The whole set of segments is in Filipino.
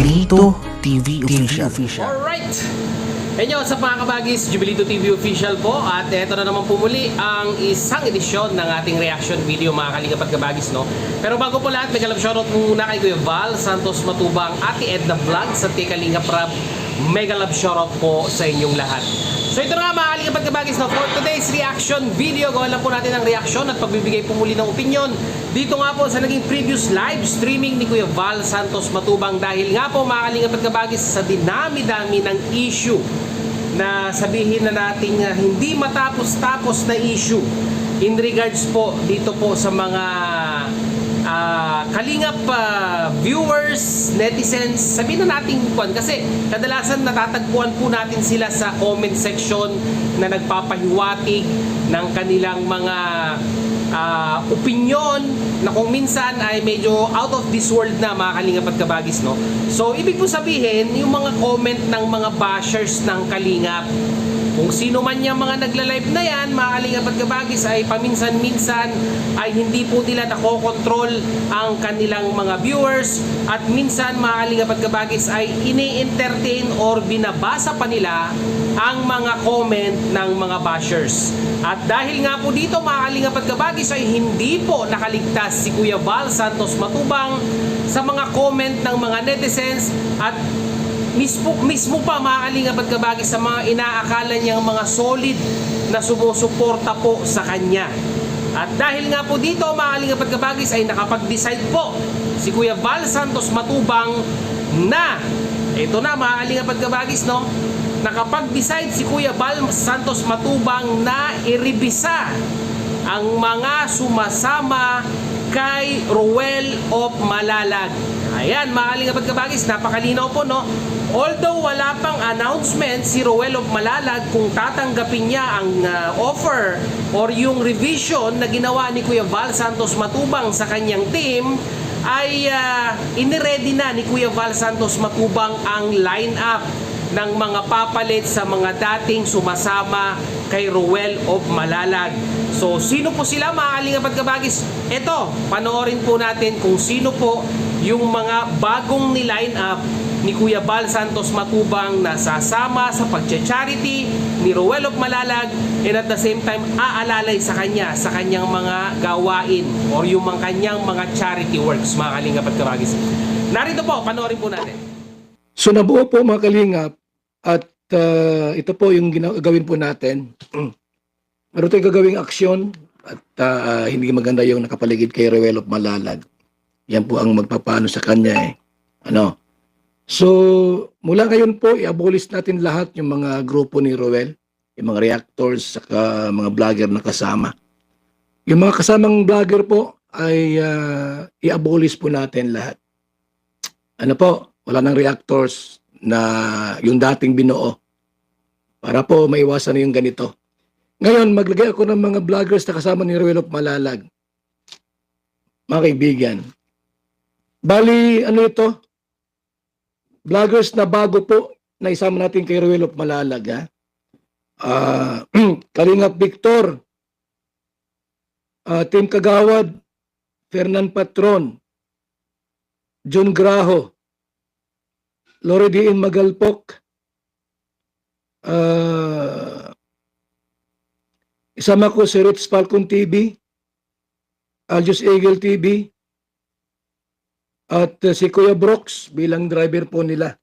Jubilito TV Official. Alright! Inyo sa mga kabagis, Jubilito TV Official po. At eto na naman po muli ang isang edisyon ng ating reaction video mga kalingap at kabagis, no? Pero bago po lahat, mega love shoutout muna kay Kuya Val Santos Matubang, Ate Edna Vlogs at kay Kalingap Rab. Mega love shoutout po sa inyong lahat. So ito na nga mga kalingap at kabagis, no? For today's reaction video, gawa lang po natin ang reaction at pagbibigay po muli ng opinion dito nga po sa naging previous live streaming ni Kuya Val Santos Matubang. Dahil nga po mga kalingap at kabagis, sa dinami-dami ng issue na sabihin na natin hindi matapos-tapos na issue in regards po dito po sa mga kalingap viewers, netizens, sabihin na natin kasi kadalasan natatagpuan po natin sila sa comment section na nagpapahiwatig ng kanilang mga opinion na kung minsan ay medyo out of this world na mga kalingap at kabagis, no? So ibig po sabihin yung mga comment ng mga bashers ng kalingap, kung sino man yung mga nagla-live na yan mga kalingap at kabagis, ay paminsan-minsan ay hindi po nila nakokontrol ang kanilang mga viewers at minsan mga kalingap at kabagis ay ini-entertain or binabasa pa nila ang mga comment ng mga bashers. At dahil nga po dito mga kalingap at kabagis ay hindi po nakaligtas si Kuya Val Santos Matubang sa mga comment ng mga netizens at mismo pa mga kalingap at kabagis sa mga inaakala niyang mga solid na sumusuporta po sa kanya. At dahil nga po dito mga kalingap at kabagis ay nakapag-decide po si Kuya Val Santos Matubang na ito na mga kalingap at kabagis, no? Nakapag-decide si Kuya Val Santos Matubang na irebisa ang mga sumasama kay Ruel of Malalag. Ayan mga kalingap at kabagis, napakalinaw po, no? Although wala pang announcement si Ruel of Malalag kung tatanggapin niya ang offer or yung revision na ginawa ni Kuya Val Santos Matubang sa kanyang team, ay iniready na ni Kuya Val Santos Matubang ang line-up ng mga papalit sa mga dating sumasama kay Ruel of Malalag. So sino po sila mga kalingap at kabagis? Ito, panoorin po natin kung sino po yung mga bagong ni-line up ni Kuya Val Santos Matubang na sasama sa pagcha-charity ni Ruel of Malalag, and at the same time aalalay sa kanya sa kanyang mga gawain or yung mga kanyang mga charity works mga kalingap at kabagis. Narito po, panoorin po natin. So nabuo po mga kalingap at ito po yung gagawin po natin. Meron tayong gagawing aksyon at hindi maganda yung nakapaligid kay Ruel of Malalag. Yan po ang magpapaano sa kanya eh. Ano? So mula ngayon po i-abolish natin lahat yung mga grupo ni Ruel, yung mga reactors saka mga vlogger na kasama. Yung mga kasamang vlogger po ay i-abolish po natin lahat. Ano po? Wala nang reactors na yung dating binuo para po maiwasan na yung ganito. Ngayon, maglagay ako ng mga vloggers na kasama ni Ruel of Malalag. Mga kaibigan. Bali, ano ito? Vloggers na bago po na isama natin kay Ruel of Malalag. Kalingap Victor, Tim Kagawad, Fernan Patron, John Graho, Lori Diin Magalpok, isama ko si Rich Falcon TV, Aljus Eagle TV, at si Kuya Brooks bilang driver po nila.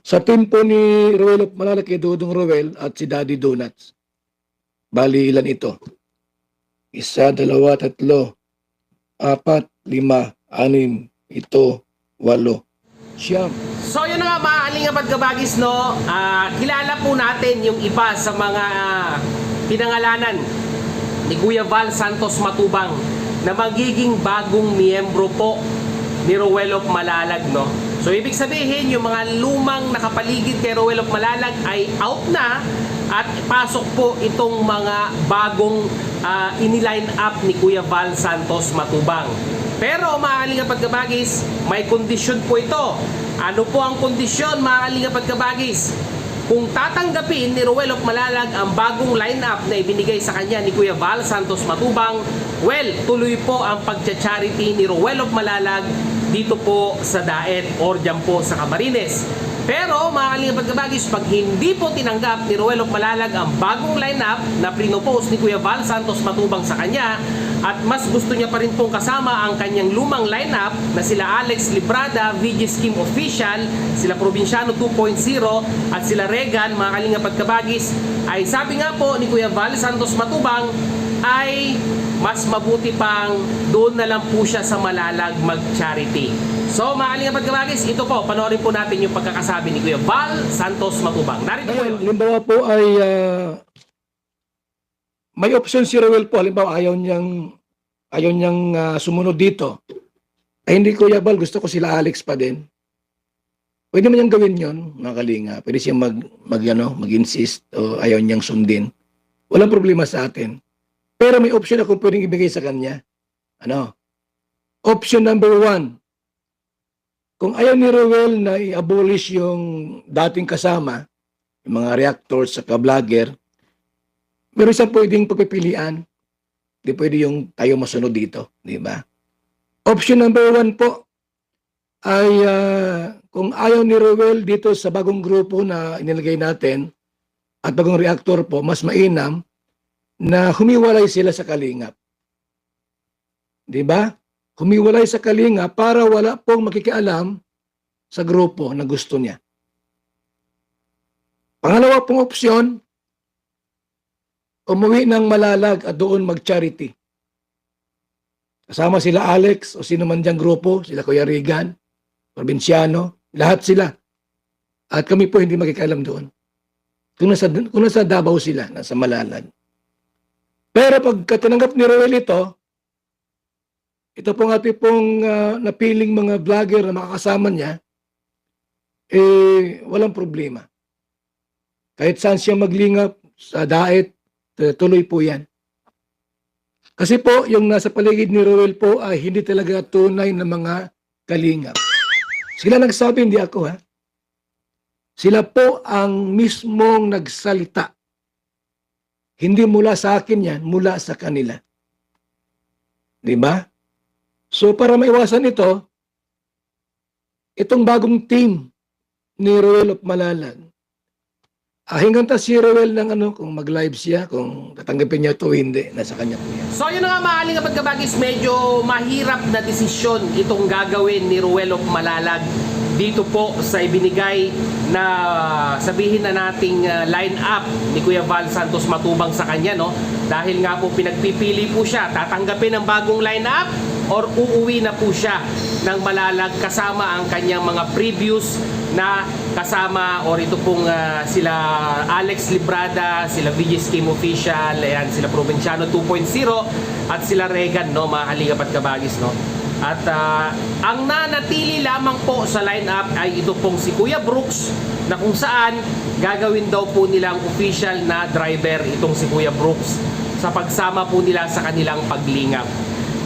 Sa team po ni Ruel of Malalag kay Dudong Ruel at si Daddy Donuts. Bali ilan ito? 1, 2, 3, 4, 5, 6, 7, 8, 9. So yun na nga mga kalingap at kabagis, no? Kilala po natin yung iba sa mga pinangalanan ni Kuya Val Santos Matubang na magiging bagong miyembro po ni Ruel of Malalag, no? So ibig sabihin yung mga lumang nakapaligid kay Ruel of Malalag ay out na at pasok po itong mga bagong iniline up ni Kuya Val Santos Matubang. Pero mga kalingap at kabagis, may kondisyon po ito. Ano po ang kondisyon mga kalingap at kabagis? Kung tatanggapin ni Ruel of Malalag ang bagong lineup na ibinigay sa kanya ni Kuya Val Santos Matubang, well, tuloy po ang pagcha-charity ni Ruel of Malalag dito po sa Daet or dyan po sa Camarines. Pero mga kalingap at kabagis, pag hindi po tinanggap ni Ruel of Malalag ang bagong lineup na pinopose ni Kuya Val Santos Matubang sa kanya, at mas gusto niya pa rin pong kasama ang kanyang lumang lineup na sila Alex Librada, VG Scheme Official, sila Provinciano 2.0 at sila Regan, mga kalingap at kabagis, ay sabi nga po ni Kuya Val Santos Matubang ay mas mabuti pang doon na lang po siya sa Malalag mag-charity. So mga kalingap at kabagis, ito po, panoorin po natin yung pagkakasabi ni Kuya Val Santos Matubang. Narito po yun. Halimbawa po ay may option si Ruel po, halimbawa ayaw niyang sumunod dito. Ay hindi, Kuya Val, gusto ko sila Alex pa din. Pwede man niyang gawin yon, mga kalinga. Pwede siyang mag-insist o ayaw niyang sundin. Walang problema sa atin. Pero may option ako pwedeng ibigay sa kanya. Option number 1. Kung ayaw ni Ruel na i-abolish yung dating kasama, yung mga reactors sa vlogger, meron siyang pwedeng pagpipilian. Hindi pwede yung tayo masunod dito, di ba? Option number 1 po ay kung ayaw ni Ruel dito sa bagong grupo na inilagay natin at bagong reactor po, mas mainam na humiwalay sila sa Kalingap. Di ba? Humiwalay sa Kalingap para wala pong makikialam sa grupo na gusto niya. Pangalawa pong opsyon, umuwi ng Malalag at doon mag-charity. Kasama sila Alex o sino man diyang grupo, sila Kuya Regan, Provinciano, lahat sila. At kami po hindi makikialam doon. Kung nasa Davao sila, nasa Malalag. Pero pagka tinanggap ni Ruel ito pong ating pong napiling mga vlogger na makakasama niya, walang problema. Kahit saan siya maglingap, sa Daet, tuloy po yan. Kasi po, yung nasa paligid ni Ruel po ay hindi talaga tunay na mga kalingap. Sila nagsabi, hindi ako ha. Sila po ang mismong nagsalita. Hindi mula sa akin yan, mula sa kanila. Di ba? So para maiwasan ito, itong bagong team ni Ruel of Malalag, hinggang ta si Ruel ng kung mag-live siya, kung tatanggapin niya ito o hindi, nasa kanya po yan. So yun na nga mga kalingap at kabagis, medyo mahirap na desisyon itong gagawin ni Ruel of Malalag dito po sa ibinigay na sabihin na nating line up ni Kuya Val Santos Matubang sa kanya, no? Dahil nga po pinagpipili po siya, tatanggapin ang bagong line up or uuwi na po siya ng Malalag kasama ang kanyang mga previous na kasama, or ito pong sila Alex Librada, sila VG Scheme Official, ayan, sila Provinciano 2.0 at sila Regan, no, mga kalingap at kabagis, no? At ang nanatili lamang po sa lineup ay ito pong si Kuya Brooks, na kung saan gagawin daw po nilang official na driver itong si Kuya Brooks sa pagsama po nila sa kanilang paglingap.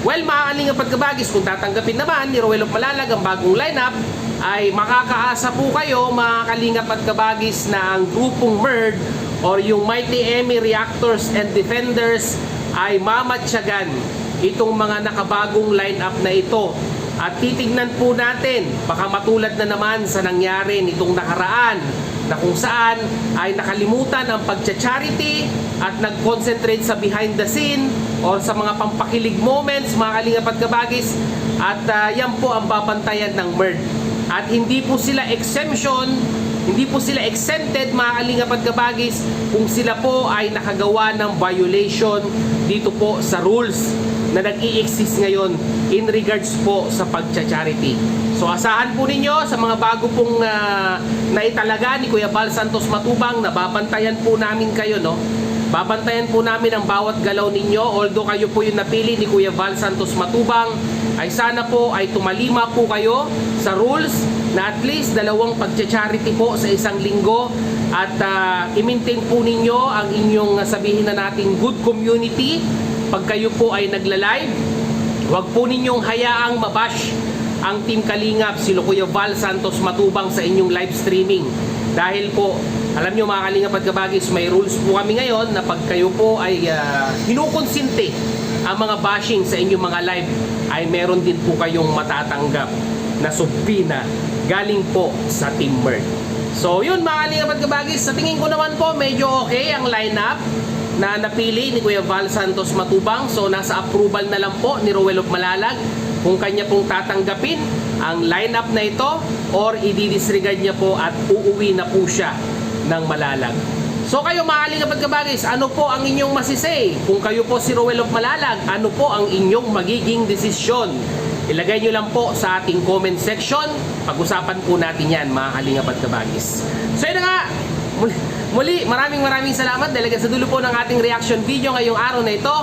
Well, mga kalingap at kabagis, kung tatanggapin naman ni Ruel of Malalag ang bagong lineup, ay makakaasa po kayo mga kalingap at kabagis na ang grupong MERD or yung Mighty Emmy Reactors and Defenders ay mamatsyagan itong mga nakabagong lineup na ito. At titignan po natin, baka matulad na naman sa nangyari nitong nakaraan na kung saan ay nakalimutan ang pagcha-charity at nag-concentrate sa behind the scene or sa mga pampakilig moments, mga kalingap at kabagis. At yan po ang babantayan ng MERD. At hindi po sila exemption, hindi po sila exempted, mga kalingap at kabagis, kung sila po ay nakagawa ng violation dito po sa rules na nag-i-exist ngayon in regards po sa pagcha-charity. So asahan po ninyo sa mga bago pong naitalaga ni Kuya Val Santos Matubang, na babantayan po namin kayo, no? Babantayan po namin ang bawat galaw ninyo. Although kayo po yung napili ni Kuya Val Santos Matubang, ay sana po ay tumalima po kayo sa rules na at least 2 pagcha-charity po sa isang linggo, at i-maintain po ninyo ang inyong sabihin na nating good community. Pag kayo po ay nagla-live, huwag po ninyong hayaang mabash ang Team Kalingap, si Kuya Val Santos Matubang sa inyong live streaming. Dahil po, alam nyo mga kalingap at kabagis, may rules po kami ngayon na pag kayo po ay kinukonsinte ang mga bashing sa inyong mga live ay meron din po kayong matatanggap na subpina galing po sa Team Mert. So yun mga kalingap at kabagis, sa tingin ko naman po medyo okay ang lineup na napili ni Kuya Val Santos Matubang. So nasa approval na lang po ni Roel of Malalag kung kanya pong tatanggapin ang lineup na ito or i-disregard niya po at uuwi na po siya ng Malalag. So kayo mga kalingap at kabagis, ano po ang inyong masisay? Kung kayo po si Roel of Malalag, ano po ang inyong magiging desisyon? Ilagay nyo lang po sa ating comment section. Pag-usapan po natin yan mga kalingap at kabagis. So yun na nga, muli maraming salamat dahil sa dulo po ng ating reaction video ngayong araw na ito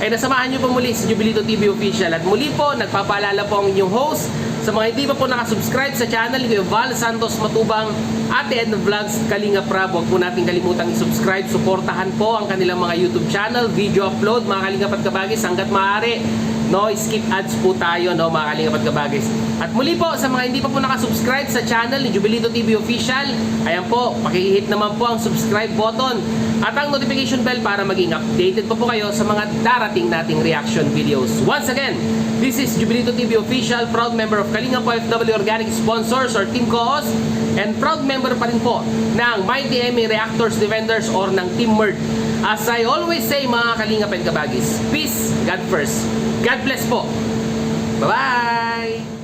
ay nasamahan nyo po muli sa Jubilito TV Official. At muli po, nagpapaalala po ang inyong host sa mga hindi pa po nakasubscribe sa channel ni Val Santos Matubang, Ate Edna Vlogs, Kalinga Prab. Huwag po natin kalimutang i-subscribe. Suportahan po ang kanilang mga YouTube channel, video upload mga kalingap at kabagis hanggat maaari. No, skip ads po tayo, no, mga kalingap at kabagis. At muli po, sa mga hindi pa po nakasubscribe sa channel ni Jubilito TV Official, ayan po, pakihit naman po ang subscribe button at ang notification bell para maging updated po kayo sa mga darating nating reaction videos. Once again, this is Jubilito TV Official, proud member of Kalinga FW Organic Sponsors or Team Co-host, and proud member pa rin po ng Mighty Emmy Reactors Defenders or ng Team Mert. As I always say mga kalingap at kabagis, peace, God first. God bless po. Bye-bye!